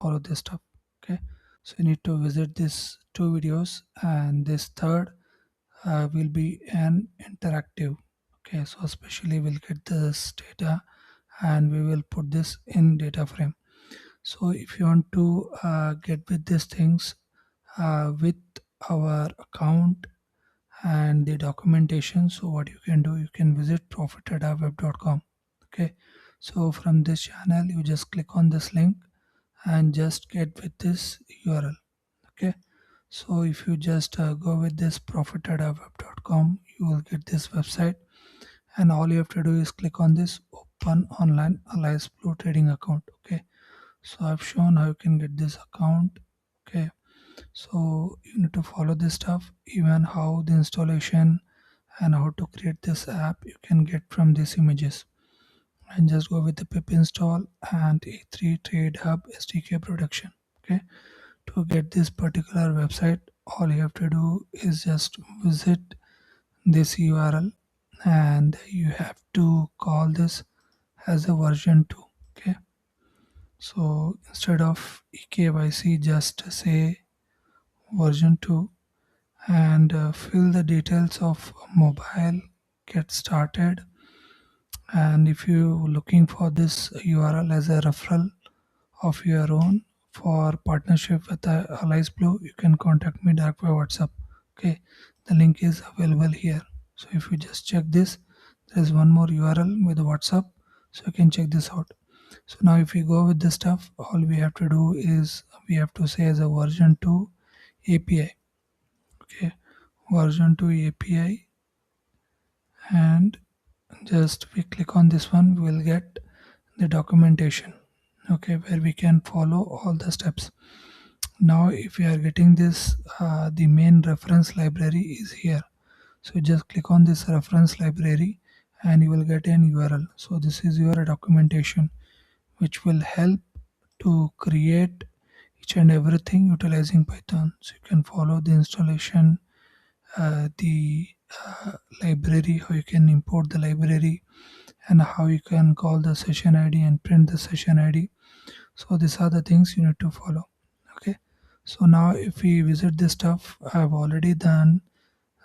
follow this stuff. Okay, so you need to visit these two videos, and this third will be an interactive. Okay, so especially we'll get this data and we will put this in data frame. So if you want to get with these things with our account and the documentation, so what you can do, you can visit profitadaweb.com. Okay, so from this channel you just click on this link and just get with this URL. Okay, so if you just go with this profitadaweb.com, you will get this website, and all you have to do is click on this open online Alliance Blue trading account. Okay, so I've shown how you can get this account. Okay, so you need to follow this stuff, even how the installation and how to create this app you can get from these images. And just go with the pip install and A3 trade hub SDK production. Okay, to get this particular website, all you have to do is just visit this URL, and you have to call this as a version 2. Okay, so instead of eKYC, just say version 2, and fill the details of mobile, get started. And if you looking for this URL as a referral of your own for partnership with Allies Blue, you can contact me direct by WhatsApp. Okay, the link is available here. So if you just check this, there is one more URL with WhatsApp, so you can check this out. So now if we go with this stuff, all we have to do is we have to say as a version 2 API. Okay, version 2 API, and just we click on this one, we will get the documentation. Okay, where we can follow all the steps. Now if we are getting this, the main reference library is here. So just click on this reference library and you will get an URL. So this is your documentation which will help to create each and everything utilizing Python. So you can follow the installation, the library, how you can import the library, and how you can call the session ID and print the session ID. So these are the things you need to follow. Okay, so now if we visit this stuff, I've already done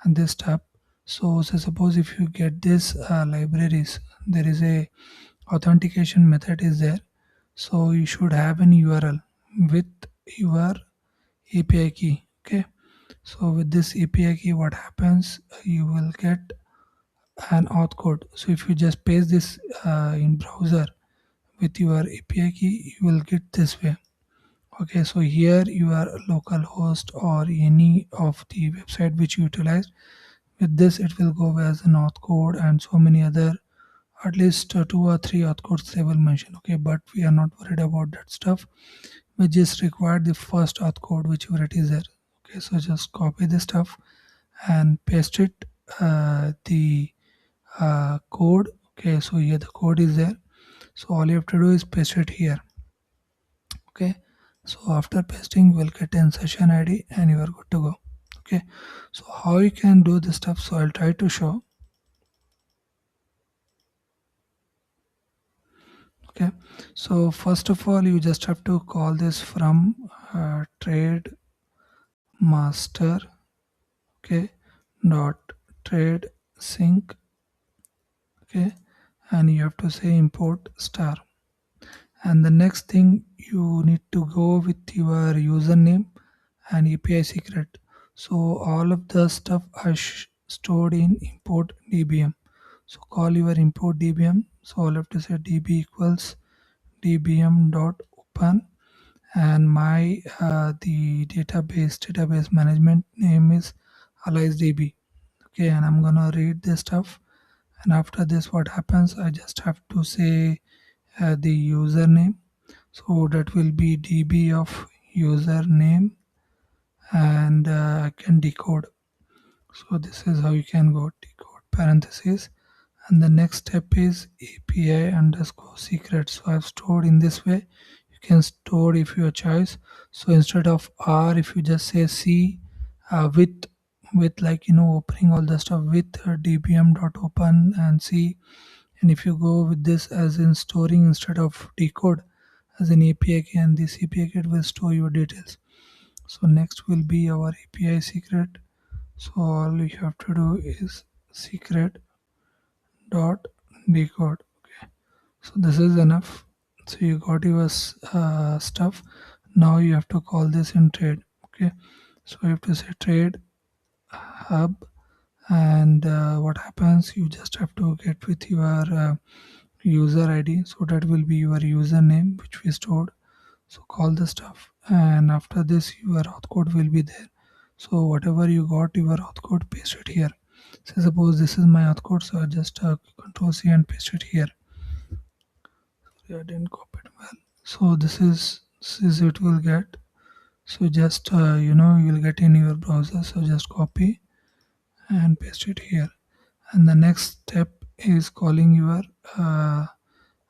this step. So suppose if you get this libraries, there is a authentication method is there. So you should have an URL with your API key. Okay, so with this API key, what happens, you will get an auth code. So if you just paste this in browser with your API key, you will get this way. Okay, so here your local host or any of the website which you utilize, with this it will go as an auth code and so many other, at least 2 or 3 auth codes they will mention. Okay, but we are not worried about that stuff. We just require the first auth code whichever it is there. Okay, so just copy this stuff and paste it, the code. Okay, so here the code is there, so all you have to do is paste it here. Okay, so after pasting you will get an session ID and you are good to go. Okay, so how you can do this stuff, so I'll try to show. Okay, so first of all you just have to call this from trade master. Okay, dot trade sync. Okay, and you have to say import star, and the next thing you need to go with your username and API secret. So all of the stuff are stored in import dbm. So call your import dbm. So all you have to say db equals dbm dot open, and my the database management name is AliceDB. Okay, and I'm gonna read this stuff, and after this what happens, I just have to say the username. So that will be db of username, and I can decode. So this is how you can go decode parentheses, and the next step is API underscore secret. So I've stored in this way. You can store if your choice. So instead of R, if you just say C, with like opening all the stuff with dbm dot open and C, and if you go with this as in storing instead of decode, as an API key, and this API key will store your details. So next will be our API secret. So all you have to do is secret dot decode. Okay, so this is enough. So you got your stuff. Now you have to call this in trade. Okay, so you have to say trade hub, and what happens, you just have to get with your user ID, so that will be your username which we stored. So call the stuff, and after this your auth code will be there. So whatever you got your auth code, paste it here. So suppose this is my auth code, so I just control C and paste it here. Sorry, I didn't copy it well. So this is it will get. So just you'll get in your browser, so just copy and paste it here. And the next step is calling your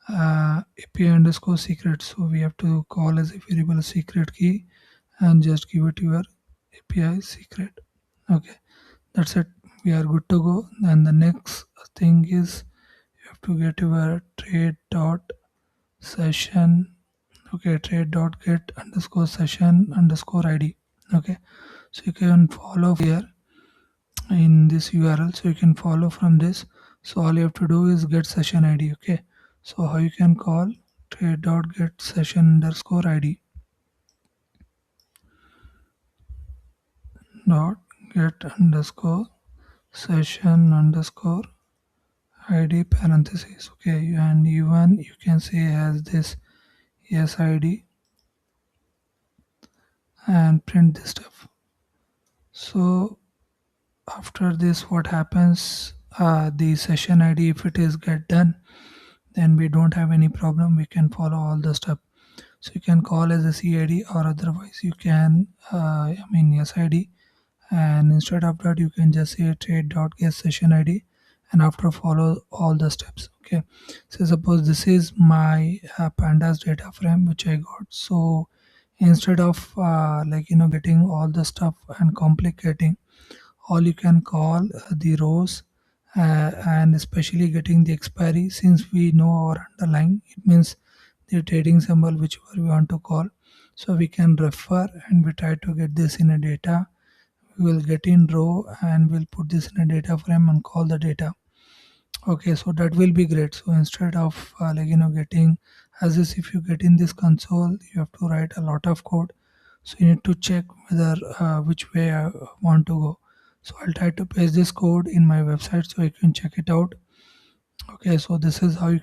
API underscore secret. So we have to call as a variable secret key and just give it your API secret. Okay, that's it. We are good to go. And the next thing is you have to get your trade dot session. Okay, trade dot get underscore session underscore ID. Okay, so you can follow here in this URL, so you can follow from this. So all you have to do is get session ID. Okay, so how you can call trade dot get session underscore ID dot get underscore session underscore ID parentheses. Okay, and even you can say as this yes ID and print this stuff. So after this what happens, the session ID, if it is get done, then we don't have any problem, we can follow all the stuff. So you can call as a CID, or otherwise you can yes ID, and instead of that you can just say trade dot get session ID, and after follow all the steps. Okay, so suppose this is my pandas data frame which I got. So instead of getting all the stuff and complicating, all you can call the rows, and especially getting the expiry, since we know our underlying, it means the trading symbol whichever we want to call. So we can refer and we try to get this in a data. We will get in row and we'll put this in a data frame and call the data. Okay, so that will be great. So instead of getting as this, if you get in this console you have to write a lot of code. So you need to check whether which way I want to go. So I'll try to paste this code in my website so you can check it out. Okay, so this is how you